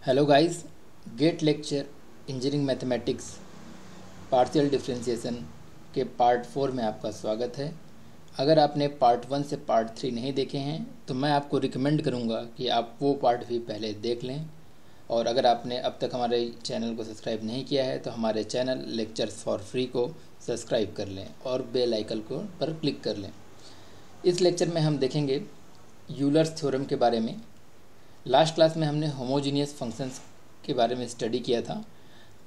Hello guys, GATE lecture engineering mathematics partial differentiation के part 4 में आपका स्वागत है। अगर आपने पार्ट 1 से पार्ट 3 नहीं देखे हैं तो मैं आपको रिकमेंड करूंगा कि आप वो पार्ट भी पहले देख लें। और अगर आपने अब तक हमारे चैनल को सब्सक्राइब नहीं किया है तो हमारे चैनल लेक्चर्स फॉर फ्री को सब्सक्राइब कर लें और बेल आइकन को पर क्लिक कर लें। इस लेक्चर में हम देखेंगे यूलर्स थ्योरम के बारे में। लास्ट क्लास में हमने होमोजीनियस फंक्शंस के बारे में स्टडी किया था।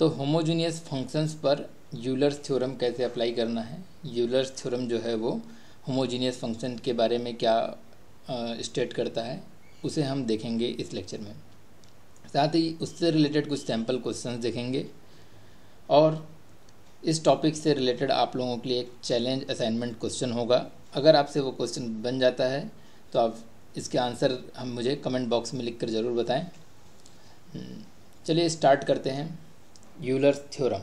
तो होमोजीनियस फंक्शंस पर यूलर्स थ्योरम कैसे अप्लाई करना है, यूलर्स थ्योरम जो है वो होमोजीनियस फंक्शन के बारे में क्या स्टेट करता है, उसे हम देखेंगे इस लेक्चर में। साथ ही उससे रिलेटेड कुछ सैम्पल क्वेश्चंस देखेंगे और इस टॉपिक से रिलेटेड आप लोगों के लिए एक चैलेंज असाइनमेंट क्वेश्चन होगा। अगर आपसे वो क्वेश्चन बन जाता है तो आप इसके आंसर हम मुझे कमेंट बॉक्स में लिखकर ज़रूर बताएं। चलिए स्टार्ट करते हैं। Euler's theorem,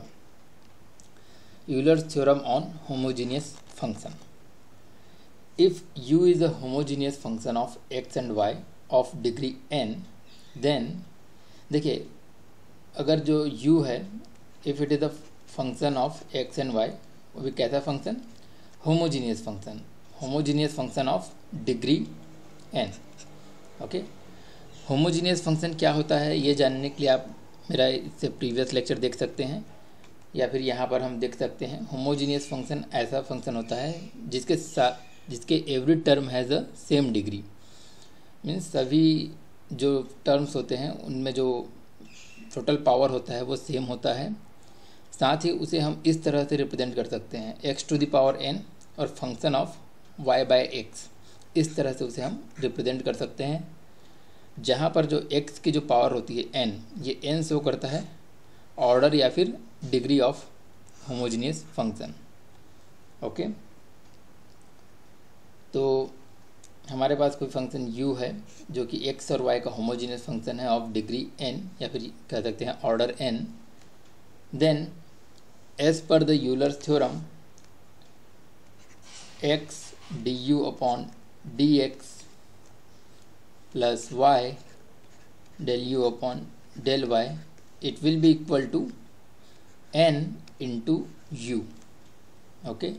Euler's theorem on homogeneous function. If u is a homogeneous function of x and y of degree n, then देखिए अगर जो u है, if it is the function of x and y, वो भी कैसा function? Homogeneous function, homogeneous function of degree n। Okay, homogeneous function क्या होता है ये जानने के लिए आप मेरा इससे प्रीवियस लेक्चर देख सकते हैं या फिर यहाँ पर हम देख सकते हैं। होमोजीनियस फंक्शन ऐसा फंक्शन होता है जिसके every term has a same degree. Means सभी जो टर्म्स होते हैं उनमें जो टोटल पावर होता है वो सेम होता है। साथ ही उसे हम इस तरह से रिप्रेजेंट कर सकते हैं x to the power n और function of y by x, इस तरह से उसे हम रिप्रेजेंट कर सकते हैं। जहाँ पर जो x की जो पावर होती है n, ये n शो करता है ऑर्डर या फिर degree of homogeneous function. Okay, तो हमारे पास कोई फंक्शन u है जो कि x और y का होमोजीनियस फंक्शन है ऑफ डिग्री n या फिर कह सकते हैं order n। Then as per the Euler's theorem x du upon dx plus y del u upon del y, it will be equal to n into u। Okay,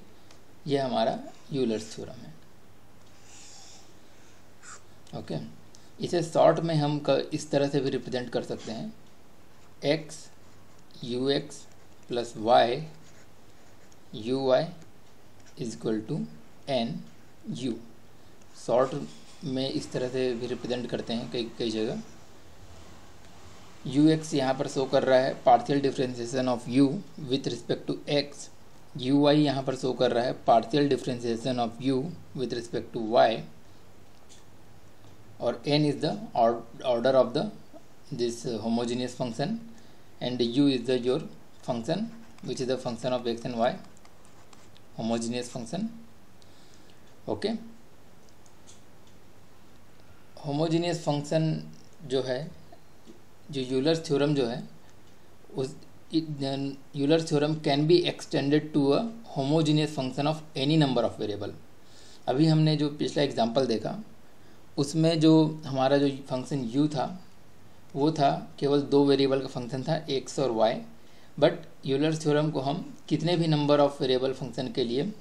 ये हमारा Euler's theorem है। Okay, इसे short में हम इस तरह से भी रिप्रेजेंट कर सकते हैं x ux plus y uy is equal to n u। Short में इस तरह से भी रिप्रेजेंट करते हैं कई जगह। ux यहाँ पर शो कर रहा है partial differentiation of u with respect to x, uy यहाँ पर शो कर रहा है partial differentiation of u with respect to y, और n is the order of the this homogeneous function and u is the your function which is the function of x and y, homogeneous function. Okay, homogeneous function जो है, जो Euler's theorem जो है, उस Euler's theorem can be extended to a homogeneous function of any number of variable. अभी हमने जो पिछला एग्जांपल देखा उसमें जो हमारा जो फंक्शन u था वो था केवल 2 वेरिएबल का फंक्शन था x और y, बट यूलर्स थ्योरम को हम कितने भी नंबर ऑफ वेरिएबल फंक्शन के लिए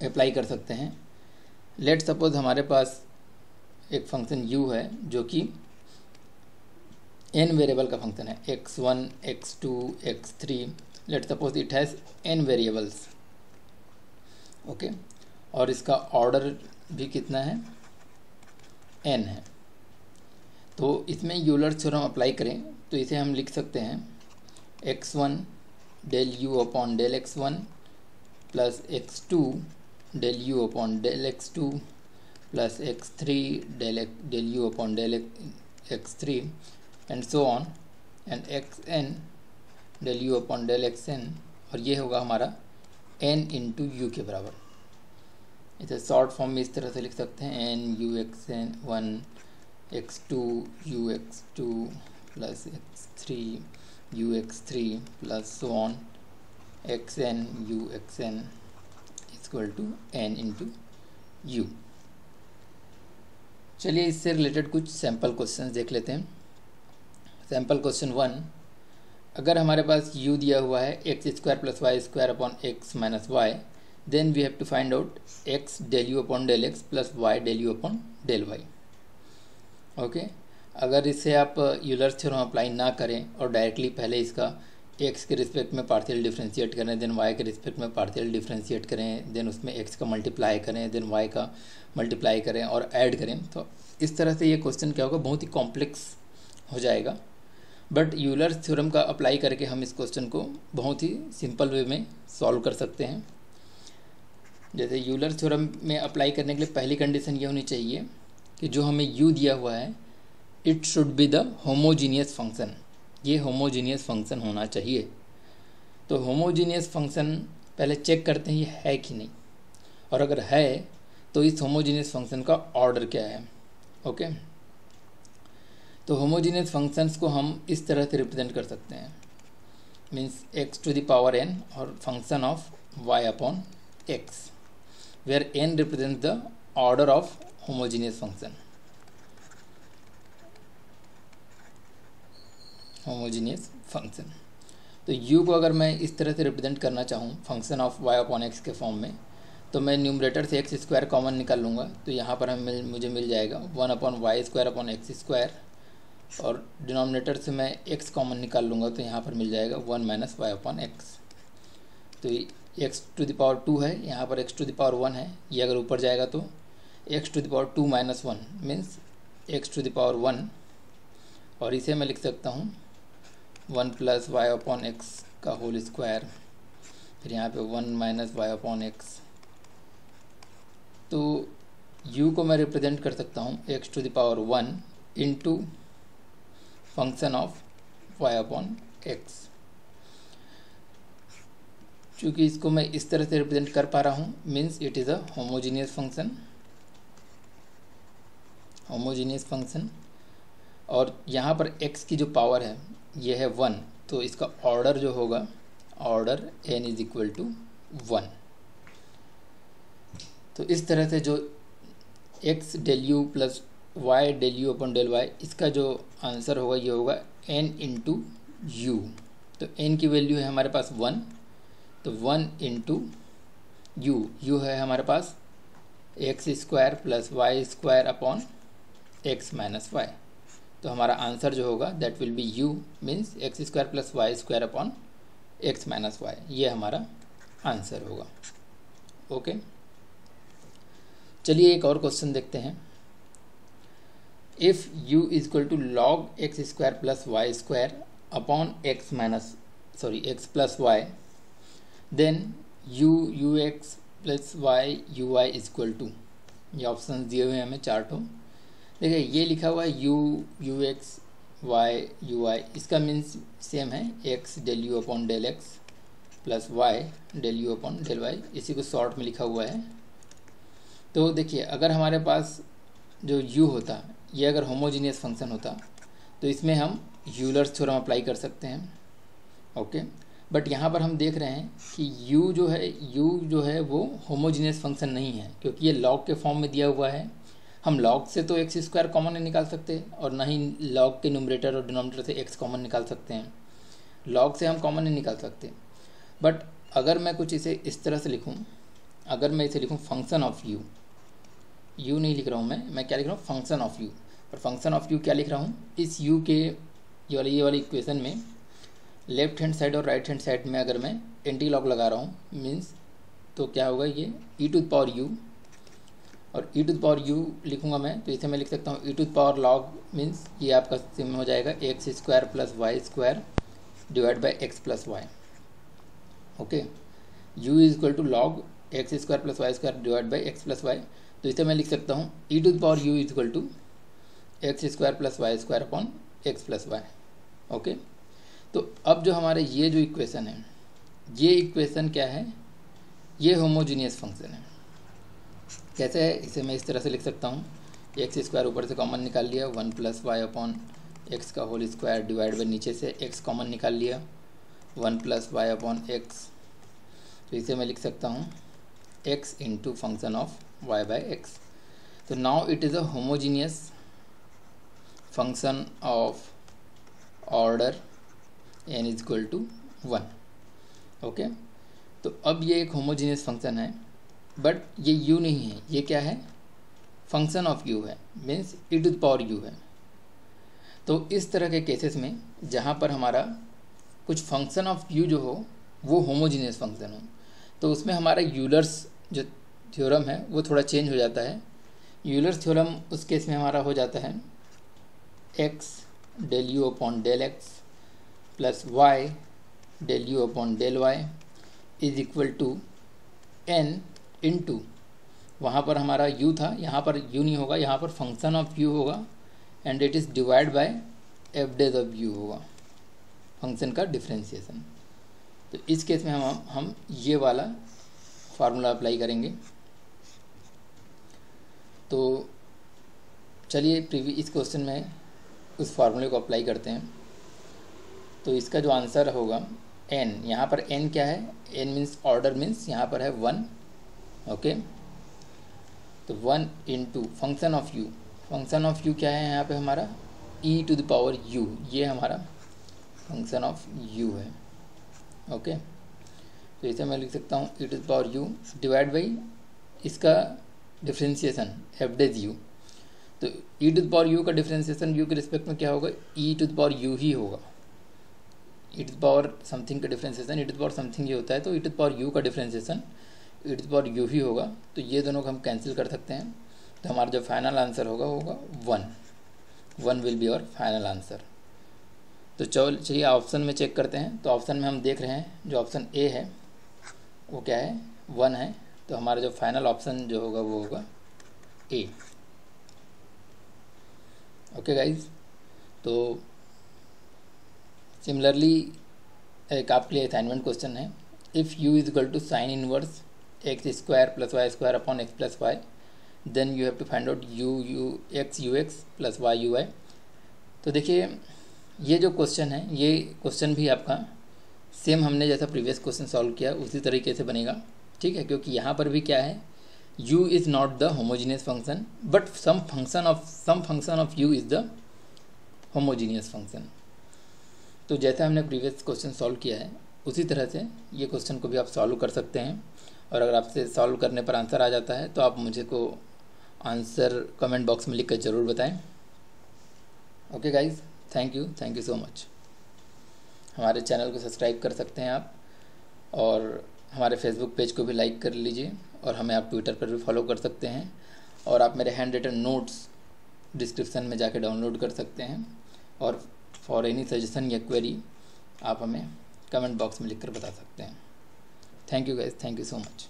अप्लाई कर सकते हैं। लेट सपोज हमारे पास एक फंक्शन u है जो कि n वेरिएबल का फंक्शन है, x1 x2 x3। Let suppose it has n variables. Okay, और इसका ऑर्डर भी कितना है? n है। तो इसमें यूलर्स थ्योरम अप्लाई करें तो इसे हम लिख सकते हैं x1 del u upon del x1 plus x2 del u upon del x2 plus x3 del u upon del x3 and so on, and xn del u upon del xn, और ये होगा हमारा n इंटू u के बराबर। इसे short form में इस तरह से लिख सकते हैं n u xn 1 x2 u x2 plus x3 u x3 plus so on xn u xn equal to n into u। चलिए इससे रिलेटेड कुछ सैम्पल क्वेश्चंस देख लेते हैं। सैम्पल क्वेश्चन 1, अगर हमारे पास u दिया हुआ है X square plus Y square upon x minus Y, then we have to find out X del U upon del X plus Y del U upon del Y. Okay, अगर इससे आप Euler's theorem apply ना करें और directly पहले इसका x के respect में पार्शियल डिफ्रेंशिएट करें, देन वाई के रिस्पेक्ट में पार्शियल डिफ्रेंशिएट करें, देन उसमें एक्स का मल्टीप्लाई करें, देन वाई का मल्टीप्लाई करें और ऐड करें, तो इस तरह से ये क्वेश्चन क्या होगा, बहुत ही कॉम्प्लेक्स हो जाएगा। बट यूलर्स थ्योरम का अप्लाई करके हम इस क्वेश्चन को बहुत ही सिंपल वे में सॉल्व कर सकते हैं। जैसे यूलर्स थ्योरम में अप्लाई करने के लिए पहली कंडीशन ये होनी चाहिए कि जो हमें u दिया हुआ है it should be the homogeneous function, ये होमोजीनियस फंक्शन होना चाहिए। तो होमोजीनियस फंक्शन पहले चेक करते हैं ये है कि नहीं, और अगर है तो इस होमोजीनियस फंक्शन का ऑर्डर क्या है। ओके, तो होमोजीनियस फंक्शंस को हम इस तरह से रिप्रेजेंट कर सकते हैं, means x to the power n और function of y upon x, where n represents the order of homogeneous function. Homogeneous function, तो u को अगर मैं इस तरह से रिप्रेजेंट करना चाहूँ function of y upon x के फॉर्म में, तो मैं न्यूमरेटर से एक्स स्क्वायर कॉमन निकाल लूँगा, तो यहाँ पर मुझे मिल जाएगा 1 upon Y square upon X square, और डिनोमिनेटर से मैं x कॉमन निकाल लूँगा, तो यहाँ पर मिल जाएगा 1 माइनस वाई अपॉन एक्स। तो x टू द पावर 2 है, यहाँ पर x टू द पावर 1 है, ये अगर ऊपर जाएगा तो x to the power 2 minus 1 means x to the power 1, और इसे मैं लिख सकता हूँ 1 प्लस वाई अपॉन एक्स का होल स्क्वायर, फिर यहाँ पे 1 माइनस वाई अपॉन एक्स। तो u को मैं रिप्रेजेंट कर सकता हूँ x to the power 1 into function of y upon X. चूँकि इसको मैं इस तरह से रिप्रेजेंट कर पा रहा हूँ, means it is a homogeneous function, homogeneous function, और यहाँ पर x की जो पावर है ये है 1, तो इसका ऑर्डर जो होगा, order n is equal to 1। तो इस तरह से जो x del U plus Y del U upon del Y, इसका जो आंसर होगा ये होगा n इंटू यू। तो n की वैल्यू है हमारे पास 1, तो 1 इंटू यू है हमारे पास x square plus Y square upon x minus y. तो हमारा आंसर जो होगा that will be u means x square plus Y square upon x minus y, ये हमारा आंसर होगा। ओके, चलिए एक और क्वेश्चन देखते हैं। If u is equal to log X square plus Y square upon X plus Y, then u x plus Y U Y is equal to, ये option दिए हुए हैं हमें चार्टों। देखिए ये लिखा हुआ है U X Y U Y, इसका मीन्स सेम है x del U upon del X plus Y del U upon del Y, इसी को शॉर्ट में लिखा हुआ है। तो देखिए अगर हमारे पास जो u होता, ये अगर होमोजीनियस फंक्शन होता, तो इसमें हम यूलर्स थ्योरम अप्लाई कर सकते हैं। ओके, बट यहाँ पर हम देख रहे हैं कि u जो है वो होमोजीनियस फंक्शन नहीं है, क्योंकि ये लॉग के फॉर्म में दिया हुआ है। हम लॉग से तो एक्स स्क्वायर कॉमन नहीं निकाल सकते, और ना ही लॉग के न्यूमरेटर और डिनोमिनेटर से x कॉमन निकाल सकते हैं, लॉग से हम कॉमन नहीं निकाल सकते। बट अगर मैं कुछ इसे इस तरह से लिखूं, अगर मैं इसे लिखूं फंक्शन ऑफ u नहीं लिख रहा हूं मैं क्या लिख रहा हूं, फंक्शन ऑफ u। और फंक्शन ऑफ u क्या लिख रहा हूं, इस u के ये वाली इक्वेशन में लेफ्ट हैंड साइड और राइट हैंड साइड में अगर मैं एंटी लॉग लगा रहा हूँ मीन्स, तो क्या होगा, ये e to the power u, और e to the power u लिखूँगा मैं, तो इसे मैं लिख सकता हूँ e to the power log means ये आपका सिम हो जाएगा X square plus Y square divide by X plus Y. Okay, u is equal to log X square plus Y square divide by X plus Y, तो इसे मैं लिख सकता हूँ e to the power u is equal to X square plus Y square upon X plus Y. Okay, तो अब जो हमारे ये जो इक्वेशन है, ये इक्वेशन क्या है, ये होमोजीनियस फंक्शन है। कैसे है, इसे मैं इस तरह से लिख सकता हूँ, एक्स स्क्वायर ऊपर से कॉमन निकाल लिया, 1 प्लस वाई अपॉन एक्स का होल स्क्वायर डिवाइड बाई नीचे से एक्स कॉमन निकाल लिया, 1 प्लस वाई अपॉन एक्स। तो इसे मैं लिख सकता हूँ x into function of y by x. तो now it is a homogeneous function of order n is equal to 1। Okay, तो अब ये एक होमोजीनियस फंक्शन है, बट ये u नहीं है, ये क्या है, फंक्शन ऑफ u है, means e to the power u है। तो इस तरह के केसेस में जहाँ पर हमारा कुछ फंक्शन ऑफ u जो हो वो होमोजीनियस फंक्शन हो, तो उसमें हमारा यूलर्स जो थ्योरम है वो थोड़ा चेंज हो जाता है। यूलर्स थ्योरम उस केस में हमारा हो जाता है x del u upon del x plus y del u upon del y is equal to n into, वहाँ पर हमारा u था, यहाँ पर u नहीं होगा, यहाँ पर फंक्शन ऑफ u होगा, and it is divide by F days of u होगा, फंक्शन का डिफ्रेंशिएशन। तो इस केस में हम ये वाला फार्मूला अप्लाई करेंगे। तो चलिए इस क्वेश्चन में उस फार्मूले को अप्लाई करते हैं। तो इसका जो आंसर होगा n, यहाँ पर n क्या है, n मीन्स ऑर्डर, मीन्स यहाँ पर है 1। ओके, तो 1 into function of u, function of u क्या है यहाँ पे हमारा e to the power u, ये हमारा फंक्शन ऑफ u है। ओके, तो इसे मैं लिख सकता हूँ e to the power u divide by इसका डिफ्रेंशिएशन एफ डेज u। तो e to the power u का डिफ्रेंशिएशन u के रिस्पेक्ट में क्या होगा, e to the power u ही होगा। e to the power something का differentiation e to the power something ये होता है, तो e to the power u का differentiation e to the power u ही होगा। तो ये दोनों को हम कैंसिल कर सकते हैं, तो हमारा जो फाइनल आंसर होगा 1 will be our final answer. तो चलिए ऑप्शन में चेक करते हैं। तो ऑप्शन में हम देख रहे हैं जो ऑप्शन ए है वो क्या है, 1 है, तो हमारा जो फाइनल ऑप्शन जो होगा वो होगा ए। ओके गाइज, तो सिमिलरली एक आपके लिए असाइनमेंट क्वेश्चन है, if u is equal to sine inverse x square plus Y square upon X plus Y, then you have to find out u x plus y u y। तो देखिए ये जो question है, ये question भी आपका same हमने जैसा प्रीवियस क्वेश्चन सॉल्व किया उसी तरीके से बनेगा, ठीक है, क्योंकि यहाँ पर भी क्या है, u is not the homogeneous function but some function of u is the homogeneous function. तो जैसा हमने प्रीवियस क्वेश्चन सॉल्व किया है उसी तरह से ये क्वेश्चन को भी आप सॉल्व कर सकते हैं। और अगर आपसे सॉल्व करने पर आंसर आ जाता है तो आप मुझे को आंसर कमेंट बॉक्स में लिख कर ज़रूर बताएं। Okay guys, thank you so much. हमारे चैनल को सब्सक्राइब कर सकते हैं आप, और हमारे फेसबुक पेज को भी लाइक कर लीजिए, और हमें आप ट्विटर पर भी फॉलो कर सकते हैं, और आप मेरे हैंड रिटन नोट्स डिस्क्रिप्शन में जाके डाउनलोड कर सकते हैं। और फॉर एनी सजेशन या क्वेरी आप हमें कमेंट बॉक्स में लिखकर बता सकते हैं। Thank you guys, thank you so much.